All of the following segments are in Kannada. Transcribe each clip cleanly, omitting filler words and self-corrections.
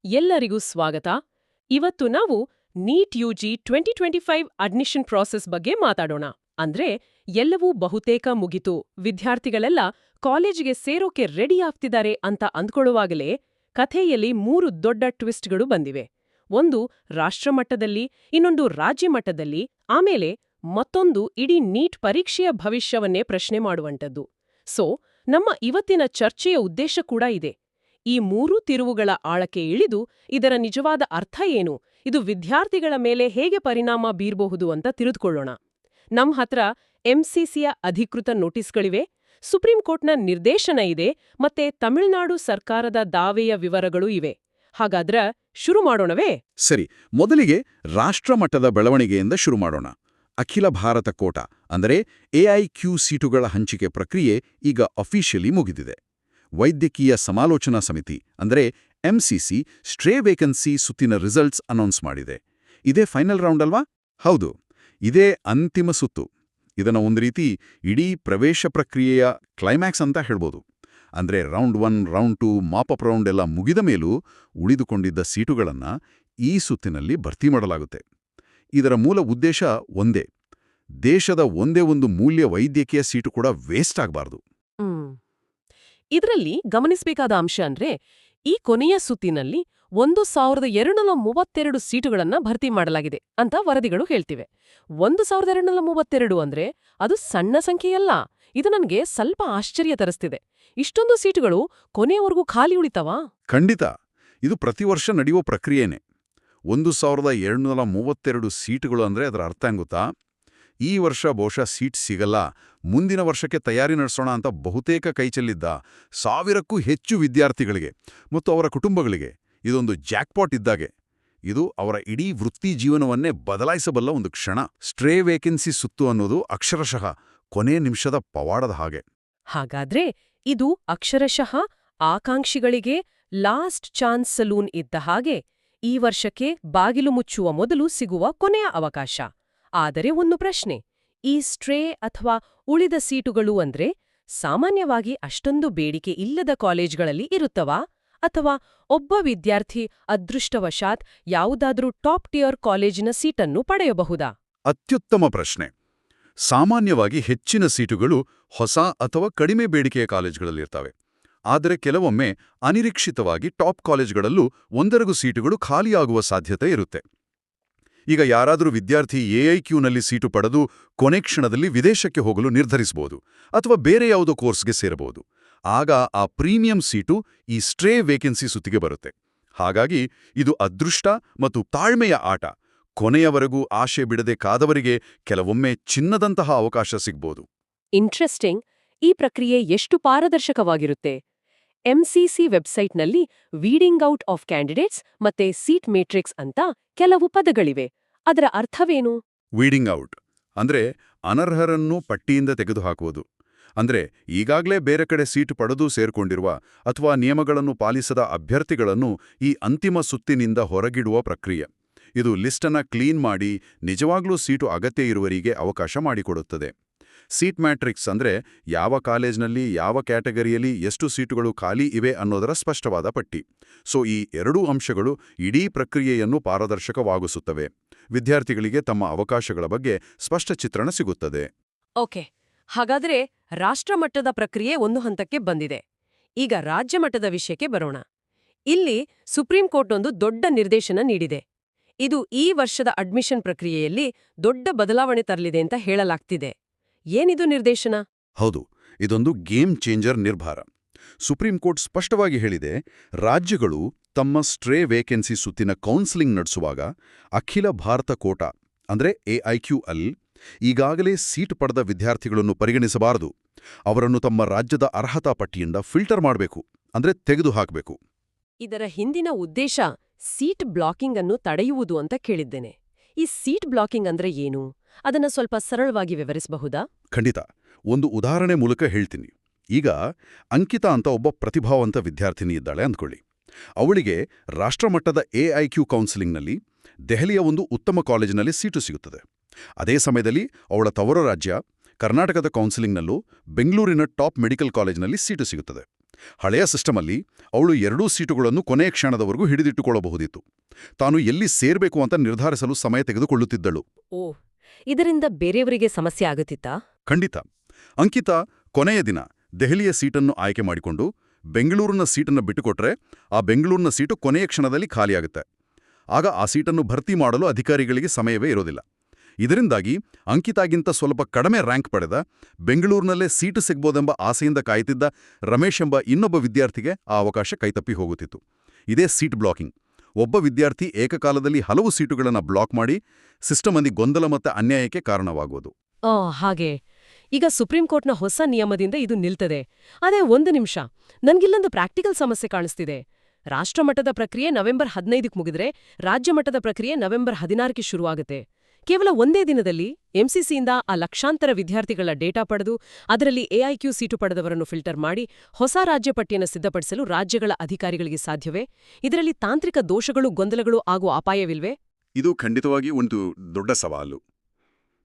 ಎಲ್ಲರಿಗೂ ಸ್ವಾಗತ. ಇವತ್ತು ನಾವು ನೀಟ್ ಯುಜಿ 2025 ಅಡ್ಮಿಷನ್ ಪ್ರಾಸೆಸ್ ಬಗ್ಗೆ ಮಾತಾಡೋಣ. ಅಂದ್ರೆ ಎಲ್ಲವೂ ಬಹುತೇಕ ಮುಗಿತು, ವಿದ್ಯಾರ್ಥಿಗಳೆಲ್ಲ ಕಾಲೇಜಿಗೆ ಸೇರೋಕೆ ರೆಡಿ ಆಗ್ತಿದ್ದಾರೆ ಅಂತ ಅಂದ್ಕೊಳ್ಳುವಾಗಲೇ ಕಥೆಯಲ್ಲಿ 3 ದೊಡ್ಡ ಟ್ವಿಸ್ಟ್ಗಳು ಬಂದಿವೆ. ಒಂದು ರಾಷ್ಟ್ರಮಟ್ಟದಲ್ಲಿ, ಇನ್ನೊಂದು ರಾಜ್ಯ ಮಟ್ಟದಲ್ಲಿ, ಆಮೇಲೆ ಮತ್ತೊಂದು ಇಡೀ ನೀಟ್ ಪರೀಕ್ಷೆಯ ಭವಿಷ್ಯವನ್ನೇ ಪ್ರಶ್ನೆ ಮಾಡುವಂಥದ್ದು. ಸೊ ನಮ್ಮ ಇವತ್ತಿನ ಚರ್ಚೆಯ ಉದ್ದೇಶ ಕೂಡ ಇದೆ. ಈ ಮೂರೂ ತಿರುವುಗಳ ಆಳಕ್ಕೆ ಇಳಿದು ಇದರ ನಿಜವಾದ ಅರ್ಥ ಏನು, ಇದು ವಿದ್ಯಾರ್ಥಿಗಳ ಮೇಲೆ ಹೇಗೆ ಪರಿಣಾಮ ಬೀರಬಹುದು ಅಂತ ತಿಳಿದುಕೊಳ್ಳೋಣ. ನಮ್ ಹತ್ರ ಎಂಸಿಸಿಯ ಅಧಿಕೃತ ನೋಟಿಸ್ಗಳಿವೆ, ಸುಪ್ರೀಂ ಕೋರ್ಟ್ನ ನಿರ್ದೇಶನ ಇದೆ, ಮತ್ತೆ ತಮಿಳುನಾಡು ಸರ್ಕಾರದ ದಾವೆಯ ವಿವರಗಳೂ ಇವೆ. ಹಾಗಾದ್ರ ಶುರು ಮಾಡೋಣವೇ? ಸರಿ, ಮೊದಲಿಗೆ ರಾಷ್ಟ್ರಮಟ್ಟದ ಬೆಳವಣಿಗೆಯಿಂದ ಶುರು ಮಾಡೋಣ. ಅಖಿಲ ಭಾರತ ಕೋಟಾ ಅಂದರೆ ಎಐಕ್ಯೂ ಸೀಟುಗಳ ಹಂಚಿಕೆ ಪ್ರಕ್ರಿಯೆ ಈಗ ಅಫಿಷಿಯಲಿ ಮುಗಿದಿದೆ. ವೈದ್ಯಕೀಯ ಸಮಾಲೋಚನಾ ಸಮಿತಿ ಅಂದರೆ ಎಂಸಿಸಿ ಸ್ಟ್ರೇ ವೇಕೆನ್ಸಿ ಸುತ್ತಿನ ರಿಸಲ್ಟ್ಸ್ ಅನೌನ್ಸ್ ಮಾಡಿದೆ. ಇದೇ ಫೈನಲ್ ರೌಂಡ್ ಅಲ್ವಾ? ಹೌದು, ಇದೇ ಅಂತಿಮ ಸುತ್ತು. ಇದನ್ನು ಒಂದು ರೀತಿ ಇಡೀ ಪ್ರವೇಶ ಪ್ರಕ್ರಿಯೆಯ ಕ್ಲೈಮ್ಯಾಕ್ಸ್ ಅಂತ ಹೇಳ್ಬೋದು. ಅಂದ್ರೆ ರೌಂಡ್ 1, ರೌಂಡ್ 2, ಮಾಪಪ್ ರೌಂಡ್ ಎಲ್ಲ ಮುಗಿದ ಮೇಲೂ ಉಳಿದುಕೊಂಡಿದ್ದ ಸೀಟುಗಳನ್ನು ಈ ಸುತ್ತಿನಲ್ಲಿ ಭರ್ತಿ ಮಾಡಲಾಗುತ್ತೆ. ಇದರ ಮೂಲ ಉದ್ದೇಶ ಒಂದೇ: ದೇಶದ ಒಂದೇ ಒಂದು ಮೂಲ್ಯ ವೈದ್ಯಕೀಯ ಸೀಟು ಕೂಡ ವೇಸ್ಟ್ ಆಗಬಾರ್ದು. ಇದರಲ್ಲಿ ಗಮನಿಸಬೇಕಾದ ಅಂಶ ಅಂದ್ರೆ ಈ ಕೊನೆಯ ಸುತ್ತಿನಲ್ಲಿ 1232 ಸೀಟುಗಳನ್ನ ಭರ್ತಿ ಮಾಡಲಾಗಿದೆ ಅಂತ ವರದಿಗಳು ಹೇಳ್ತಿವೆ. 1232 ಅಂದ್ರೆ ಅದು ಸಣ್ಣ ಸಂಖ್ಯೆಯಲ್ಲ. ಇದು ನನ್ಗೆ ಸ್ವಲ್ಪ ಆಶ್ಚರ್ಯ ತರಿಸ್ತಿದೆ. ಇಷ್ಟೊಂದು ಸೀಟುಗಳು ಕೊನೆಯವರೆಗೂ ಖಾಲಿ ಉಳಿತವಾ? ಖಂಡಿತ. ಇದು ಪ್ರತಿ ವರ್ಷ ನಡೆಯುವ ಪ್ರಕ್ರಿಯೆನೇ. 1232 ಸೀಟುಗಳು ಅಂದ್ರೆ ಅದರ ಅರ್ಥ ಗೊತ್ತಾ? ಈ ವರ್ಷ ಬಹುಶಃ ಸೀಟ್ ಸಿಗಲ್ಲ, ಮುಂದಿನ ವರ್ಷಕ್ಕೆ ತಯಾರಿ ನಡೆಸೋಣ ಅಂತ ಬಹುತೇಕ ಕೈಚೆಲ್ಲಿದ್ದ 1000ಕ್ಕೂ ಹೆಚ್ಚು ವಿದ್ಯಾರ್ಥಿಗಳಿಗೆ ಮತ್ತು ಅವರ ಕುಟುಂಬಗಳಿಗೆ ಇದೊಂದು ಜಾಕ್ಪಾಟ್ ಇದ್ದಾಗೆ. ಇದು ಅವರ ಇಡೀ ವೃತ್ತಿ ಜೀವನವನ್ನೇ ಬದಲಾಯಿಸಬಲ್ಲ ಒಂದು ಕ್ಷಣ. ಸ್ಟ್ರೇ ವೇಕೆನ್ಸಿ ಸುತ್ತು ಅನ್ನೋದು ಅಕ್ಷರಶಃ ಕೊನೆ ನಿಮಿಷದ ಪವಾಡದ ಹಾಗೆ. ಹಾಗಾದ್ರೆ ಇದು ಅಕ್ಷರಶಃ ಆಕಾಂಕ್ಷಿಗಳಿಗೆ ಲಾಸ್ಟ್ ಚಾನ್ಸ್ ಸಲೂನ್ ಇದ್ದ ಹಾಗೆ, ಈ ವರ್ಷಕ್ಕೆ ಬಾಗಿಲು ಮುಚ್ಚುವ ಮೊದಲು ಸಿಗುವ ಕೊನೆಯ ಅವಕಾಶ. ಆದರೆ ಒಂದು ಪ್ರಶ್ನೆ: ಈ ಸ್ಟ್ರೇ ಅಥವಾ ಉಳಿದ ಸೀಟುಗಳು ಅಂದ್ರೆ ಸಾಮಾನ್ಯವಾಗಿ ಅಷ್ಟೊಂದು ಬೇಡಿಕೆ ಇಲ್ಲದ ಕಾಲೇಜ್ಗಳಲ್ಲಿ ಇರುತ್ತವಾ, ಅಥವಾ ಒಬ್ಬ ವಿದ್ಯಾರ್ಥಿ ಅದೃಷ್ಟವಶಾತ್ ಯಾವುದಾದ್ರೂ ಟಾಪ್ ಟಿಯರ್ ಕಾಲೇಜಿನ ಸೀಟನ್ನು ಪಡೆಯಬಹುದಾ? ಅತ್ಯುತ್ತಮ ಪ್ರಶ್ನೆ. ಸಾಮಾನ್ಯವಾಗಿ ಹೆಚ್ಚಿನ ಸೀಟುಗಳು ಹೊಸ ಅಥವಾ ಕಡಿಮೆ ಬೇಡಿಕೆಯ ಕಾಲೇಜುಗಳಲ್ಲಿರ್ತವೆ. ಆದರೆ ಕೆಲವೊಮ್ಮೆ ಅನಿರೀಕ್ಷಿತವಾಗಿ ಟಾಪ್ ಕಾಲೇಜುಗಳಲ್ಲೂ 1-2 ಸೀಟುಗಳು ಖಾಲಿಯಾಗುವ ಸಾಧ್ಯತೆ ಇರುತ್ತೆ. ಈಗ ಯಾರಾದರೂ ವಿದ್ಯಾರ್ಥಿ ಎಐಕ್ಯೂನಲ್ಲಿ ಸೀಟು ಪಡೆದು ಕೊನೆ ಕ್ಷಣದಲ್ಲಿ ವಿದೇಶಕ್ಕೆ ಹೋಗಲು ನಿರ್ಧರಿಸಬಹುದು, ಅಥವಾ ಬೇರೆ ಯಾವುದೋ ಕೋರ್ಸ್ಗೆ ಸೇರಬಹುದು. ಆಗ ಆ ಪ್ರೀಮಿಯಂ ಸೀಟು ಈ ಸ್ಟ್ರೇ ವೇಕೆನ್ಸಿ ಸುತ್ತಿಗೆ ಬರುತ್ತೆ. ಹಾಗಾಗಿ ಇದು ಅದೃಷ್ಟ ಮತ್ತು ತಾಳ್ಮೆಯ ಆಟ. ಕೊನೆಯವರೆಗೂ ಆಶೆ ಬಿಡದೆ ಕಾದವರಿಗೆ ಕೆಲವೊಮ್ಮೆ ಚಿನ್ನದಂತಹ ಅವಕಾಶ ಸಿಗ್ಬೋದು. ಇಂಟ್ರೆಸ್ಟಿಂಗ್. ಈ ಪ್ರಕ್ರಿಯೆ ಎಷ್ಟು ಪಾರದರ್ಶಕವಾಗಿರುತ್ತೆ? ಎಂಸಿಸಿ ವೆಬ್ಸೈಟ್ನಲ್ಲಿ ವೀಡಿಂಗ್ ಔಟ್ ಆಫ್ ಕ್ಯಾಂಡಿಡೇಟ್ಸ್ ಮತ್ತೆ ಸೀಟ್ ಮೇಟ್ರಿಕ್ಸ್ ಅಂತ ಕೆಲವು ಪದಗಳಿವೆ. ಅದರ ಅರ್ಥವೇನು? ವೀಡಿಂಗ್ ಔಟ್ ಅಂದ್ರೆ ಅನರ್ಹರನ್ನು ಪಟ್ಟಿಯಿಂದ ತೆಗೆದುಹಾಕುವುದು. ಅಂದ್ರೆ ಈಗಾಗಲೇ ಬೇರೆ ಕಡೆ ಸೀಟು ಪಡೆದು ಸೇರ್ಕೊಂಡಿರುವ ಅಥವಾ ನಿಯಮಗಳನ್ನು ಪಾಲಿಸದ ಅಭ್ಯರ್ಥಿಗಳನ್ನು ಈ ಅಂತಿಮ ಸುತ್ತಿನಿಂದ ಹೊರಗಿಡುವ ಪ್ರಕ್ರಿಯೆ. ಇದು ಲಿಸ್ಟನ್ನ ಕ್ಲೀನ್ ಮಾಡಿ ನಿಜವಾಗ್ಲೂ ಸೀಟು ಅಗತ್ಯ ಇರುವವರಿಗೆ ಅವಕಾಶ ಮಾಡಿಕೊಡುತ್ತದೆ. ಸೀಟ್ ಮ್ಯಾಟ್ರಿಕ್ಸ್ ಅಂದ್ರೆ ಯಾವ ಕಾಲೇಜ್ನಲ್ಲಿ ಯಾವ ಕ್ಯಾಟಗರಿಯಲ್ಲಿ ಎಷ್ಟು ಸೀಟುಗಳು ಖಾಲಿ ಇವೆ ಅನ್ನೋದರ ಸ್ಪಷ್ಟವಾದ ಪಟ್ಟಿ. ಸೊ ಈ ಎರಡೂ ಅಂಶಗಳು ಇಡೀ ಪ್ರಕ್ರಿಯೆಯನ್ನು ಪಾರದರ್ಶಕವಾಗಿಸುತ್ತವೆ. ವಿದ್ಯಾರ್ಥಿಗಳಿಗೆ ತಮ್ಮ ಅವಕಾಶಗಳ ಬಗ್ಗೆ ಸ್ಪಷ್ಟ ಚಿತ್ರಣ ಸಿಗುತ್ತದೆ. ಓಕೆ, ಹಾಗಾದ್ರೆ ರಾಷ್ಟ್ರಮಟ್ಟದ ಪ್ರಕ್ರಿಯೆ ಒಂದು ಹಂತಕ್ಕೆ ಬಂದಿದೆ. ಈಗ ರಾಜ್ಯ ಮಟ್ಟದ ವಿಷಯಕ್ಕೆ ಬರೋಣ. ಇಲ್ಲಿ ಸುಪ್ರೀಂ ಕೋರ್ಟ್ ಒಂದು ದೊಡ್ಡ ನಿರ್ದೇಶನ ನೀಡಿದೆ. ಇದು ಈ ವರ್ಷದ ಅಡ್ಮಿಷನ್ ಪ್ರಕ್ರಿಯೆಯಲ್ಲಿ ದೊಡ್ಡ ಬದಲಾವಣೆ ತರಲಿದೆ ಅಂತ ಹೇಳಲಾಗ್ತಿದೆ. ಏನಿದು ನಿರ್ದೇಶನ? ಹೌದು, ಇದೊಂದು ಗೇಮ್ ಚೇಂಜರ್ ನಿರ್ಧಾರ. ಸುಪ್ರೀಂ ಕೋರ್ಟ್ ಸ್ಪಷ್ಟವಾಗಿ ಹೇಳಿದೆ, ರಾಜ್ಯಗಳು ತಮ್ಮ ಸ್ಟ್ರೇ ವೇಕೆನ್ಸಿ ಸುತ್ತಿನ ಕೌನ್ಸಿಲಿಂಗ್ ನಡೆಸುವಾಗ ಅಖಿಲ ಭಾರತ ಕೋಟಾ ಅಂದ್ರೆ ಎಐಕ್ಯೂಅಲ್ ಈಗಾಗಲೇ ಸೀಟ್ ಪಡೆದ ವಿದ್ಯಾರ್ಥಿಗಳನ್ನು ಪರಿಗಣಿಸಬಾರದು. ಅವರನ್ನು ತಮ್ಮ ರಾಜ್ಯದ ಅರ್ಹತಾ ಪಟ್ಟಿಯಿಂದ ಫಿಲ್ಟರ್ ಮಾಡಬೇಕು, ಅಂದ್ರೆ ತೆಗೆದುಹಾಕಬೇಕು. ಇದರ ಹಿಂದಿನ ಉದ್ದೇಶ ಸೀಟ್ ಬ್ಲಾಕಿಂಗ್ ಅನ್ನು ತಡೆಯುವುದು ಅಂತ ಕೇಳಿದ್ದೇನೆ. ಈ ಸೀಟ್ ಬ್ಲಾಕಿಂಗ್ ಅಂದ್ರೆ ಏನು? ಅದನ್ನ ಸ್ವಲ್ಪ ಸರಳವಾಗಿ ವಿವರಿಸಬಹುದಾ? ಖಂಡಿತ. ಒಂದು ಉದಾಹರಣೆ ಮೂಲಕ ಹೇಳ್ತೀನಿ. ಈಗ ಅಂಕಿತಾ ಅಂತ ಒಬ್ಬ ಪ್ರತಿಭಾವಂತ ವಿದ್ಯಾರ್ಥಿನಿ ಇದ್ದಾಳೆ ಅಂದ್ಕೊಳ್ಳಿ. ಅವಳಿಗೆ ರಾಷ್ಟ್ರಮಟ್ಟದ ಎಐಕ್ಯೂ ಕೌನ್ಸಿಲಿಂಗ್ನಲ್ಲಿ ದೆಹಲಿಯ ಒಂದು ಉತ್ತಮ ಕಾಲೇಜಿನಲ್ಲಿ ಸೀಟು ಸಿಗುತ್ತದೆ. ಅದೇ ಸಮಯದಲ್ಲಿ ಅವಳ ತವರು ರಾಜ್ಯ ಕರ್ನಾಟಕದ ಕೌನ್ಸಿಲಿಂಗ್ನಲ್ಲೂ ಬೆಂಗಳೂರಿನ ಟಾಪ್ ಮೆಡಿಕಲ್ ಕಾಲೇಜಿನಲ್ಲಿ ಸೀಟು ಸಿಗುತ್ತದೆ. ಹಳೆಯ ಸಿಸ್ಟಮಲ್ಲಿ ಅವಳು ಎರಡೂ ಸೀಟುಗಳನ್ನು ಕೊನೆಯ ಕ್ಷಣದವರೆಗೂ ಹಿಡಿದಿಟ್ಟುಕೊಳ್ಳಬಹುದಿತ್ತು. ತಾನು ಎಲ್ಲಿ ಸೇರ್ಬೇಕು ಅಂತ ನಿರ್ಧರಿಸಲು ಸಮಯ ತೆಗೆದುಕೊಳ್ಳುತ್ತಿದ್ದಳು. ಓ, ಇದರಿಂದ ಬೇರೆಯವರಿಗೆ ಸಮಸ್ಯೆ ಆಗುತ್ತಿತ್ತಾ? ಖಂಡಿತ. ಅಂಕಿತಾ ಕೊನೆಯ ದಿನ ದೆಹಲಿಯ ಸೀಟನ್ನು ಆಯ್ಕೆ ಮಾಡಿಕೊಂಡು ಬೆಂಗಳೂರಿನ ಸೀಟನ್ನು ಬಿಟ್ಟುಕೊಟ್ರೆ ಆ ಬೆಂಗಳೂರಿನ ಸೀಟು ಕೊನೆಯ ಕ್ಷಣದಲ್ಲಿ ಖಾಲಿಯಾಗುತ್ತೆ. ಆಗ ಆ ಸೀಟನ್ನು ಭರ್ತಿ ಮಾಡಲು ಅಧಿಕಾರಿಗಳಿಗೆ ಸಮಯವೇ ಇರೋದಿಲ್ಲ. ಇದರಿಂದಾಗಿ ಅಂಕಿತಾಗಿಂತ ಸ್ವಲ್ಪ ಕಡಿಮೆ ರ್ಯಾಂಕ್ ಪಡೆದ, ಬೆಂಗಳೂರಿನಲ್ಲೇ ಸೀಟು ಸಿಗ್ಬೋದೆಂಬ ಆಸೆಯಿಂದ ಕಾಯ್ತಿದ್ದ ರಮೇಶ್ ಎಂಬ ಇನ್ನೊಬ್ಬ ವಿದ್ಯಾರ್ಥಿಗೆ ಆ ಅವಕಾಶ ಕೈತಪ್ಪಿ ಹೋಗುತ್ತಿತ್ತು. ಇದೇ ಸೀಟ್ ಬ್ಲಾಕಿಂಗ್. ಒಬ್ಬ ವಿದ್ಯಾರ್ಥಿ ಏಕಕಾಲದಲ್ಲಿ ಹಲವು ಸೀಟುಗಳನ್ನು ಬ್ಲಾಕ್ ಮಾಡಿ ಸಿಸ್ಟಮಲ್ಲಿ ಗೊಂದಲ ಮತ್ತು ಅನ್ಯಾಯಕ್ಕೆ ಕಾರಣವಾಗುವುದು. ಹಾಗೆ. ಈಗ ಸುಪ್ರೀಂ ಕೋರ್ಟ್ನ ಹೊಸ ನಿಯಮದಿಂದ ಇದು ನಿಲ್ತದೆ. ಅದೇ ಒಂದು ನಿಮಿಷ, ನನ್ಗಿಲ್ಲೊಂದು ಪ್ರಾಕ್ಟಿಕಲ್ ಸಮಸ್ಯೆ ಕಾಣಿಸ್ತಿದೆ. ರಾಷ್ಟ್ರಮಟ್ಟದ ಪ್ರಕ್ರಿಯೆ ನವೆಂಬರ್ 15ಕ್ಕೆ ಮುಗಿದ್ರೆ ರಾಜ್ಯ ಮಟ್ಟದ ಪ್ರಕ್ರಿಯೆ ನವೆಂಬರ್ 16ಕ್ಕೆ ಶುರುವಾಗುತ್ತೆ. ಕೇವಲ ಒಂದೇ ದಿನದಲ್ಲಿ ಎಂಸಿಸಿಯಿಂದ ಆ ಲಕ್ಷಾಂತರ ವಿದ್ಯಾರ್ಥಿಗಳ ಡೇಟಾ ಪಡೆದು ಅದರಲ್ಲಿ ಎಐಕ್ಯೂ ಸೀಟು ಪಡೆದವರನ್ನು ಫಿಲ್ಟರ್ ಮಾಡಿ ಹೊಸ ರಾಜ್ಯ ಪಟ್ಟಿಯನ್ನು ಸಿದ್ಧಪಡಿಸಲು ರಾಜ್ಯಗಳ ಅಧಿಕಾರಿಗಳಿಗೆ ಸಾಧ್ಯವೇ? ಇದರಲ್ಲಿ ತಾಂತ್ರಿಕ ದೋಷಗಳು, ಗೊಂದಲಗಳು ಆಗುವ ಅಪಾಯವಿಲ್ವೇ? ಇದು ಖಂಡಿತವಾಗಿ ಒಂದು ದೊಡ್ಡ ಸವಾಲು.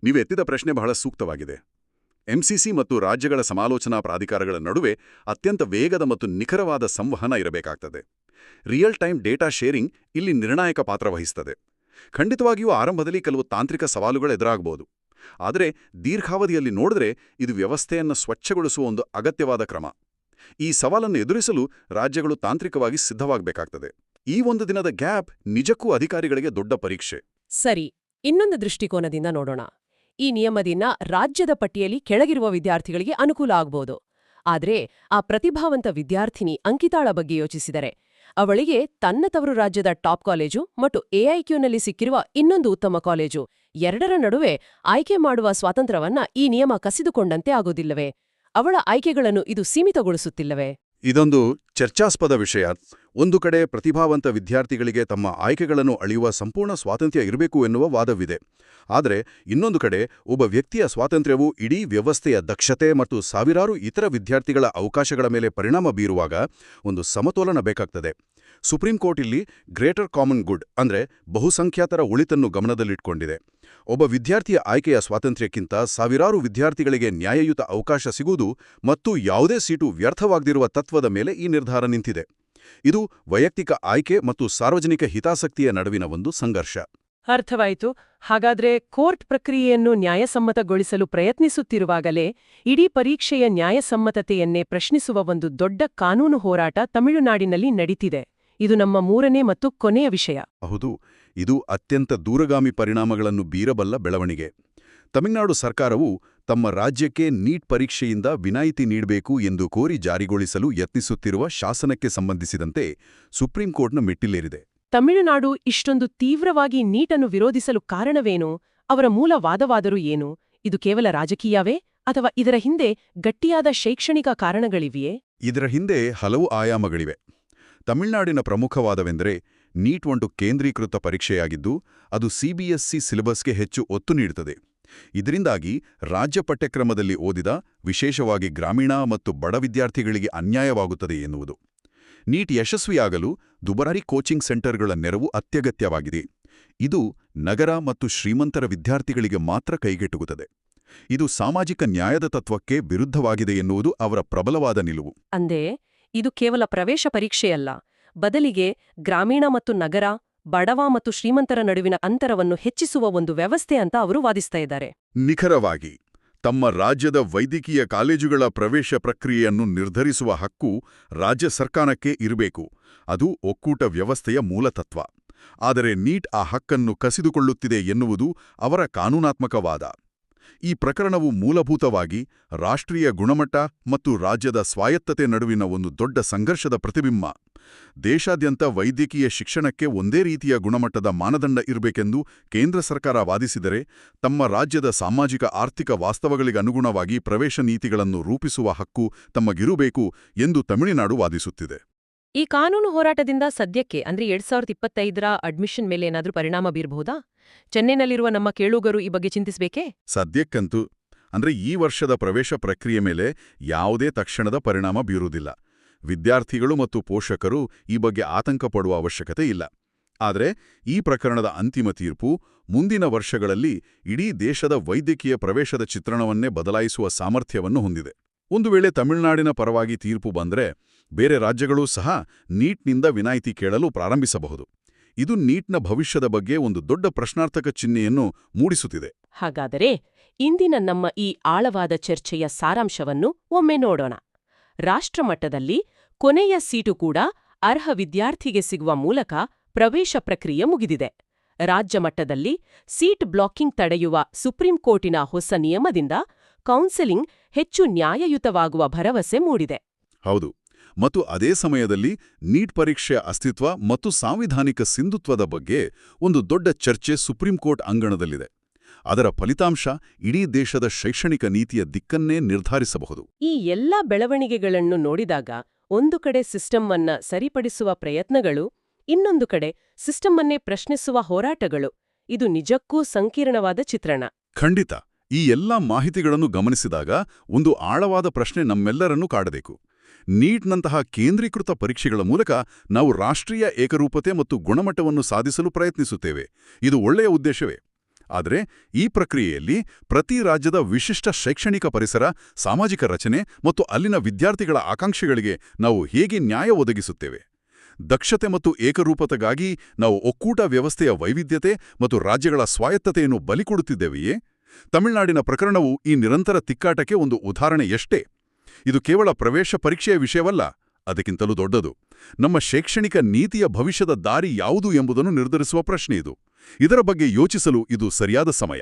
ನೀವು ಎತ್ತಿದ ಪ್ರಶ್ನೆ ಬಹಳ ಸೂಕ್ತವಾಗಿದೆ. ಎಂಸಿಸಿ ಮತ್ತು ರಾಜ್ಯಗಳ ಸಮಾಲೋಚನಾ ಪ್ರಾಧಿಕಾರಗಳ ನಡುವೆ ಅತ್ಯಂತ ವೇಗದ ಮತ್ತು ನಿಖರವಾದ ಸಂವಹನ ಇರಬೇಕಾಗ್ತದೆ. ರಿಯಲ್ ಟೈಮ್ ಡೇಟಾ ಶೇರಿಂಗ್ ಇಲ್ಲಿ ನಿರ್ಣಾಯಕ ಪಾತ್ರ ವಹಿಸ್ತದೆ. ಖಂಡಿತವಾಗಿಯೂ ಆರಂಭದಲ್ಲಿ ಕೆಲವು ತಾಂತ್ರಿಕ ಸವಾಲುಗಳು ಎದುರಾಗಬಹುದು. ಆದರೆ ದೀರ್ಘಾವಧಿಯಲ್ಲಿ ನೋಡಿದ್ರೆ ಇದು ವ್ಯವಸ್ಥೆಯನ್ನು ಸ್ವಚ್ಛಗೊಳಿಸುವ ಒಂದು ಅಗತ್ಯವಾದ ಕ್ರಮ. ಈ ಸವಾಲನ್ನು ಎದುರಿಸಲು ರಾಜ್ಯಗಳು ತಾಂತ್ರಿಕವಾಗಿ ಸಿದ್ಧವಾಗಬೇಕಾಗ್ತದೆ. ಈ ಒಂದು ದಿನದ ಗ್ಯಾಪ್ ನಿಜಕ್ಕೂ ಅಧಿಕಾರಿಗಳಿಗೆ ದೊಡ್ಡ ಪರೀಕ್ಷೆ. ಸರಿ, ಇನ್ನೊಂದು ದೃಷ್ಟಿಕೋನದಿಂದ ನೋಡೋಣ. ಈ ನಿಯಮದಿಂದ ರಾಜ್ಯದ ಪಟ್ಟಿಯಲ್ಲಿ ಕೆಳಗಿರುವ ವಿದ್ಯಾರ್ಥಿಗಳಿಗೆ ಅನುಕೂಲ ಆಗ್ಬೋದು. ಆದ್ರೆ ಆ ಪ್ರತಿಭಾವಂತ ವಿದ್ಯಾರ್ಥಿನಿ ಅಂಕಿತಾಳ ಬಗ್ಗೆ ಯೋಚಿಸಿದರೆ, ಅವಳಿಗೆ ತನ್ನ ತವರು ರಾಜ್ಯದ ಟಾಪ್ ಕಾಲೇಜು ಮತ್ತು ಎಐಕ್ಯೂನಲ್ಲಿ ಸಿಕ್ಕಿರುವ ಇನ್ನೊಂದು ಉತ್ತಮ ಕಾಲೇಜು ಎರಡರ ನಡುವೆ ಆಯ್ಕೆ ಮಾಡುವ ಸ್ವಾತಂತ್ರ್ಯವನ್ನ ಈ ನಿಯಮ ಕಸಿದುಕೊಂಡಂತೆ ಆಗೋದಿಲ್ಲವೇ? ಅವಳ ಆಯ್ಕೆಗಳನ್ನು ಇದು ಸೀಮಿತಗೊಳಿಸುತ್ತಿಲ್ಲವೇ? ಇದೊಂದು ಚರ್ಚಾಸ್ಪದ ವಿಷಯ. ಒಂದು ಕಡೆ ಪ್ರತಿಭಾವಂತ ವಿದ್ಯಾರ್ಥಿಗಳಿಗೆ ತಮ್ಮ ಆಯ್ಕೆಗಳನ್ನು ಅಳೆಯುವ ಸಂಪೂರ್ಣ ಸ್ವಾತಂತ್ರ್ಯ ಇರಬೇಕು ಎನ್ನುವ ವಾದವಿದೆ. ಆದರೆ ಇನ್ನೊಂದು ಕಡೆ ಒಬ್ಬ ವ್ಯಕ್ತಿಯ ಸ್ವಾತಂತ್ರ್ಯವು ಇಡೀ ವ್ಯವಸ್ಥೆಯ ದಕ್ಷತೆ ಮತ್ತು ಸಾವಿರಾರು ಇತರ ವಿದ್ಯಾರ್ಥಿಗಳ ಅವಕಾಶಗಳ ಮೇಲೆ ಪರಿಣಾಮ ಬೀರುವಾಗ ಒಂದು ಸಮತೋಲನ ಬೇಕಾಗ್ತದೆ. ಸುಪ್ರೀಂ ಕೋರ್ಟ್ ಇಲ್ಲಿ ಗ್ರೇಟರ್ ಕಾಮನ್ ಗುಡ್ ಅಂದ್ರೆ ಬಹುಸಂಖ್ಯಾತರ ಒಳಿತನ್ನು ಗಮನದಲ್ಲಿಟ್ಕೊಂಡಿದೆ. ಒಬ್ಬ ವಿದ್ಯಾರ್ಥಿಯ ಆಯ್ಕೆಯ ಸ್ವಾತಂತ್ರ್ಯಕ್ಕಿಂತ ಸಾವಿರಾರು ವಿದ್ಯಾರ್ಥಿಗಳಿಗೆ ನ್ಯಾಯಯುತ ಅವಕಾಶ ಸಿಗುವುದು ಮತ್ತು ಯಾವುದೇ ಸೀಟು ವ್ಯರ್ಥವಾಗದಿರುವ ತತ್ವದ ಮೇಲೆ ಈ ನಿರ್ಧಾರ ನಿಂತಿದೆ. ಇದು ವೈಯಕ್ತಿಕ ಆಯ್ಕೆ ಮತ್ತು ಸಾರ್ವಜನಿಕ ಹಿತಾಸಕ್ತಿಯ ನಡುವಿನ ಒಂದು ಸಂಘರ್ಷ. ಅರ್ಥವಾಯಿತು. ಹಾಗಾದ್ರೆ ಕೋರ್ಟ್ ಪ್ರಕ್ರಿಯೆಯನ್ನು ನ್ಯಾಯಸಮ್ಮತಗೊಳಿಸಲು ಪ್ರಯತ್ನಿಸುತ್ತಿರುವಾಗಲೇ ಇಡೀ ಪರೀಕ್ಷೆಯ ನ್ಯಾಯಸಮ್ಮತತೆಯನ್ನೇ ಪ್ರಶ್ನಿಸುವ ಒಂದು ದೊಡ್ಡ ಕಾನೂನು ಹೋರಾಟ ತಮಿಳುನಾಡಿನಲ್ಲಿ ನಡೀತಿದೆ. ಇದು ನಮ್ಮ ಮೂರನೇ ಮತ್ತು ಕೊನೆಯ ವಿಷಯ. ಹೌದು, ಇದು ಅತ್ಯಂತ ದೂರಗಾಮಿ ಪರಿಣಾಮಗಳನ್ನು ಬೀರಬಲ್ಲ ಬೆಳವಣಿಗೆ. ತಮಿಳುನಾಡು ಸರ್ಕಾರವು ತಮ್ಮ ರಾಜ್ಯಕ್ಕೆ ನೀಟ್ ಪರೀಕ್ಷೆಯಿಂದ ವಿನಾಯಿತಿ ನೀಡಬೇಕು ಎಂದು ಕೋರಿ ಜಾರಿಗೊಳಿಸಲು ಯತ್ನಿಸುತ್ತಿರುವ ಶಾಸನಕ್ಕೆ ಸಂಬಂಧಿಸಿದಂತೆ ಸುಪ್ರೀಂ ಕೋರ್ಟ್ನ ಮೆಟ್ಟಿಲೇರಿದೆ. ತಮಿಳುನಾಡು ಇಷ್ಟೊಂದು ತೀವ್ರವಾಗಿ ನೀಟನ್ನು ವಿರೋಧಿಸಲು ಕಾರಣವೇನು? ಅವರ ಮೂಲ ವಾದವಾದರೂ ಏನು? ಇದು ಕೇವಲ ರಾಜಕೀಯವೇ ಅಥವಾ ಇದರ ಹಿಂದೆ ಗಟ್ಟಿಯಾದ ಶೈಕ್ಷಣಿಕ ಕಾರಣಗಳಿವೆಯೇ? ಇದರ ಹಿಂದೆ ಹಲವು ಆಯಾಮಗಳಿವೆ. ತಮಿಳುನಾಡಿನ ಪ್ರಮುಖವಾದವೆಂದರೆ ನೀಟ್ ಒಂದು ಕೇಂದ್ರೀಕೃತ ಪರೀಕ್ಷೆಯಾಗಿದ್ದು ಅದು ಸಿಬಿಎಸ್ಇ ಸಿಲೆಬಸ್ಗೆ ಹೆಚ್ಚು ಒತ್ತು ನೀಡುತ್ತದೆ. ಇದರಿಂದಾಗಿ ರಾಜ್ಯ ಪಠ್ಯಕ್ರಮದಲ್ಲಿ ಓದಿದ, ವಿಶೇಷವಾಗಿ ಗ್ರಾಮೀಣ ಮತ್ತು ಬಡ ವಿದ್ಯಾರ್ಥಿಗಳಿಗೆ ಅನ್ಯಾಯವಾಗುತ್ತದೆ ಎನ್ನುವುದು. ನೀಟ್ ಯಶಸ್ವಿಯಾಗಲು ದುಬಾರಿ ಕೋಚಿಂಗ್ ಸೆಂಟರ್ಗಳ ನೆರವು ಅತ್ಯಗತ್ಯವಾಗಿದೆ. ಇದು ನಗರ ಮತ್ತು ಶ್ರೀಮಂತರ ವಿದ್ಯಾರ್ಥಿಗಳಿಗೆ ಮಾತ್ರ ಕೈಗೆಟುಕುತ್ತದೆ. ಇದು ಸಾಮಾಜಿಕ ನ್ಯಾಯದ ತತ್ವಕ್ಕೆ ವಿರುದ್ಧವಾಗಿದೆ ಎನ್ನುವುದು ಅವರ ಪ್ರಬಲವಾದ ನಿಲುವು. ಅಂದೇ ಇದು ಕೇವಲ ಪ್ರವೇಶ ಪರೀಕ್ಷೆಯಲ್ಲ, ಬದಲಿಗೆ ಗ್ರಾಮೀಣ ಮತ್ತು ನಗರ, ಬಡವ ಮತ್ತು ಶ್ರೀಮಂತರ ನಡುವಿನ ಅಂತರವನ್ನು ಹೆಚ್ಚಿಸುವ ಒಂದು ವ್ಯವಸ್ಥೆ ಅಂತ ಅವರು ವಾದಿಸ್ತಾ ಇದ್ದಾರೆ. ನಿಖರವಾಗಿ ತಮ್ಮ ರಾಜ್ಯದ ವೈದ್ಯಕೀಯ ಕಾಲೇಜುಗಳ ಪ್ರವೇಶ ಪ್ರಕ್ರಿಯೆಯನ್ನು ನಿರ್ಧರಿಸುವ ಹಕ್ಕು ರಾಜ್ಯ ಸರ್ಕಾರಕ್ಕೆ ಇರಬೇಕು. ಅದು ಒಕ್ಕೂಟ ವ್ಯವಸ್ಥೆಯ ಮೂಲತತ್ವ. ಆದರೆ ನೀಟ್ ಆ ಹಕ್ಕನ್ನು ಕಸಿದುಕೊಳ್ಳುತ್ತಿದೆ ಎನ್ನುವುದು ಅವರ ಕಾನೂನಾತ್ಮಕ ವಾದ. ಈ ಪ್ರಕರಣವು ಮೂಲಭೂತವಾಗಿ ರಾಷ್ಟ್ರೀಯ ಗುಣಮಟ್ಟ ಮತ್ತು ರಾಜ್ಯದ ಸ್ವಾಯತ್ತತೆ ನಡುವಿನ ಒಂದು ದೊಡ್ಡ ಸಂಘರ್ಷದ ಪ್ರತಿಬಿಂಬ. ದೇಶಾದ್ಯಂತ ವೈದ್ಯಕೀಯ ಶಿಕ್ಷಣಕ್ಕೆ ಒಂದೇ ರೀತಿಯ ಗುಣಮಟ್ಟದ ಮಾನದಂಡ ಇರಬೇಕೆಂದು ಕೇಂದ್ರ ಸರ್ಕಾರ ವಾದಿಸಿದರೆ, ತಮ್ಮ ರಾಜ್ಯದ ಸಾಮಾಜಿಕ ಆರ್ಥಿಕ ವಾಸ್ತವಗಳಿಗನುಗುಣವಾಗಿ ಪ್ರವೇಶ ನೀತಿಗಳನ್ನು ರೂಪಿಸುವ ಹಕ್ಕು ತಮಗಿರಬೇಕು ಎಂದು ತಮಿಳುನಾಡು ವಾದಿಸುತ್ತಿದೆ. ಈ ಕಾನೂನು ಹೋರಾಟದಿಂದ ಸದ್ಯಕ್ಕೆ ಅಂದ್ರೆ 2025ರ ಅಡ್ಮಿಷನ್ ಮೇಲೆ ಏನಾದ್ರೂ ಪರಿಣಾಮ ಬೀರಬಹುದಾ? ಚೆನ್ನೈನಲ್ಲಿರುವ ನಮ್ಮ ಕೇಳುಗರು ಈ ಬಗ್ಗೆ ಚಿಂತಿಸಬೇಕೇ? ಸದ್ಯಕ್ಕಂತೂ ಅಂದ್ರೆ ಈ ವರ್ಷದ ಪ್ರವೇಶ ಪ್ರಕ್ರಿಯೆ ಮೇಲೆ ಯಾವುದೇ ತಕ್ಷಣದ ಪರಿಣಾಮ ಬೀರುವುದಿಲ್ಲ. ವಿದ್ಯಾರ್ಥಿಗಳು ಮತ್ತು ಪೋಷಕರು ಈ ಬಗ್ಗೆ ಆತಂಕ ಪಡುವ ಅವಶ್ಯಕತೆ ಇಲ್ಲ. ಆದರೆ ಈ ಪ್ರಕರಣದ ಅಂತಿಮ ತೀರ್ಪು ಮುಂದಿನ ವರ್ಷಗಳಲ್ಲಿ ಇಡೀ ದೇಶದ ವೈದ್ಯಕೀಯ ಪ್ರವೇಶದ ಚಿತ್ರಣವನ್ನೇ ಬದಲಾಯಿಸುವ ಸಾಮರ್ಥ್ಯವನ್ನು ಹೊಂದಿದೆ. ಒಂದು ವೇಳೆ ತಮಿಳುನಾಡಿನ ಪರವಾಗಿ ತೀರ್ಪು ಬಂದ್ರೆ ಬೇರೆ ರಾಜ್ಯಗಳೂ ಸಹ ನೀಟ್ನಿಂದ ವಿನಾಯಿತಿ ಕೇಳಲು ಪ್ರಾರಂಭಿಸಬಹುದು. ಇದು ನೀಟ್ನ ಭವಿಷ್ಯದ ಬಗ್ಗೆ ಒಂದು ದೊಡ್ಡ ಪ್ರಶ್ನಾರ್ಥಕ ಚಿಹ್ನೆಯನ್ನು ಮೂಡಿಸುತ್ತಿದೆ. ಹಾಗಾದರೆ ಇಂದಿನ ನಮ್ಮ ಈ ಆಳವಾದ ಚರ್ಚೆಯ ಸಾರಾಂಶವನ್ನು ಒಮ್ಮೆ ನೋಡೋಣ. ರಾಷ್ಟ್ರಮಟ್ಟದಲ್ಲಿ ಕೊನೆಯ ಸೀಟು ಕೂಡ ಅರ್ಹ ವಿದ್ಯಾರ್ಥಿಗೆ ಸಿಗುವ ಮೂಲಕ ಪ್ರವೇಶ ಪ್ರಕ್ರಿಯೆ ಮುಗಿದಿದೆ. ರಾಜ್ಯ ಮಟ್ಟದಲ್ಲಿ ಸೀಟ್ ಬ್ಲಾಕಿಂಗ್ ತಡೆಯುವ ಸುಪ್ರೀಂ ಕೋರ್ಟಿನ ಹೊಸ ನಿಯಮದಿಂದ ಕೌನ್ಸೆಲಿಂಗ್ ಹೆಚ್ಚು ನ್ಯಾಯಯುತವಾಗುವ ಭರವಸೆ ಮೂಡಿದೆ. ಹೌದು. ಮತ್ತು ಅದೇ ಸಮಯದಲ್ಲಿ ನೀಟ್ ಪರೀಕ್ಷೆಯ ಅಸ್ತಿತ್ವ ಮತ್ತು ಸಾಂವಿಧಾನಿಕ ಸಿಂಧುತ್ವದ ಬಗ್ಗೆ ಒಂದು ದೊಡ್ಡ ಚರ್ಚೆ ಸುಪ್ರೀಂ ಕೋರ್ಟ್ ಅಂಗಣದಲ್ಲಿದೆ. ಅದರ ಫಲಿತಾಂಶ ಇಡೀ ದೇಶದ ಶೈಕ್ಷಣಿಕ ನೀತಿಯ ದಿಕ್ಕನ್ನೇ ನಿರ್ಧರಿಸಬಹುದು. ಈ ಎಲ್ಲ ಬೆಳವಣಿಗೆಗಳನ್ನು ನೋಡಿದಾಗ ಒಂದು ಕಡೆ ಸಿಸ್ಟಮ್ಮನ್ನ ಸರಿಪಡಿಸುವ ಪ್ರಯತ್ನಗಳು, ಇನ್ನೊಂದು ಕಡೆ ಸಿಸ್ಟಮ್ಮನ್ನೇ ಪ್ರಶ್ನಿಸುವ ಹೋರಾಟಗಳು, ಇದು ನಿಜಕ್ಕೂ ಸಂಕೀರ್ಣವಾದ ಚಿತ್ರಣ. ಖಂಡಿತ. ಈ ಎಲ್ಲ ಮಾಹಿತಿಗಳನ್ನು ಗಮನಿಸಿದಾಗ ಒಂದು ಆಳವಾದ ಪ್ರಶ್ನೆ ನಮ್ಮೆಲ್ಲರನ್ನೂ ಕಾಡಬೇಕು. ನೀಟ್ನಂತಹ ಕೇಂದ್ರೀಕೃತ ಪರೀಕ್ಷೆಗಳ ಮೂಲಕ ನಾವು ರಾಷ್ಟ್ರೀಯ ಏಕರೂಪತೆ ಮತ್ತು ಗುಣಮಟ್ಟವನ್ನು ಸಾಧಿಸಲು ಪ್ರಯತ್ನಿಸುತ್ತೇವೆ. ಇದು ಒಳ್ಳೆಯ ಉದ್ದೇಶವೇ. ಆದರೆ ಈ ಪ್ರಕ್ರಿಯೆಯಲ್ಲಿ ಪ್ರತಿ ರಾಜ್ಯದ ವಿಶಿಷ್ಟ ಶೈಕ್ಷಣಿಕ ಪರಿಸರ, ಸಾಮಾಜಿಕ ರಚನೆ ಮತ್ತು ಅಲ್ಲಿನ ವಿದ್ಯಾರ್ಥಿಗಳ ಆಕಾಂಕ್ಷೆಗಳಿಗೆ ನಾವು ಹೇಗೆ ನ್ಯಾಯ ಒದಗಿಸುತ್ತೇವೆ? ದಕ್ಷತೆ ಮತ್ತು ಏಕರೂಪತೆಗಾಗಿ ನಾವು ಒಕ್ಕೂಟ ವ್ಯವಸ್ಥೆಯ ವೈವಿಧ್ಯತೆ ಮತ್ತು ರಾಜ್ಯಗಳ ಸ್ವಾಯತ್ತತೆಯನ್ನು ಬಲಿಕೊಡುತ್ತಿದ್ದೇವೆಯೇ? ತಮಿಳುನಾಡಿನ ಪ್ರಕರಣವು ಈ ನಿರಂತರ ತಿಕ್ಕಾಟಕ್ಕೆ ಒಂದು ಉದಾಹರಣೆಯಷ್ಟೇ. ಇದು ಕೇವಲ ಪ್ರವೇಶ ಪರೀಕ್ಷೆಯ ವಿಷಯವಲ್ಲ, ಅದಕ್ಕಿಂತಲೂ ದೊಡ್ಡದು. ನಮ್ಮ ಶೈಕ್ಷಣಿಕ ನೀತಿಯ ಭವಿಷ್ಯದ ದಾರಿ ಯಾವುದು ಎಂಬುದನ್ನು ನಿರ್ಧರಿಸುವ ಪ್ರಶ್ನೆ ಇದು. ಇದರ ಬಗ್ಗೆ ಯೋಚಿಸಲು ಇದು ಸರಿಯಾದ ಸಮಯ.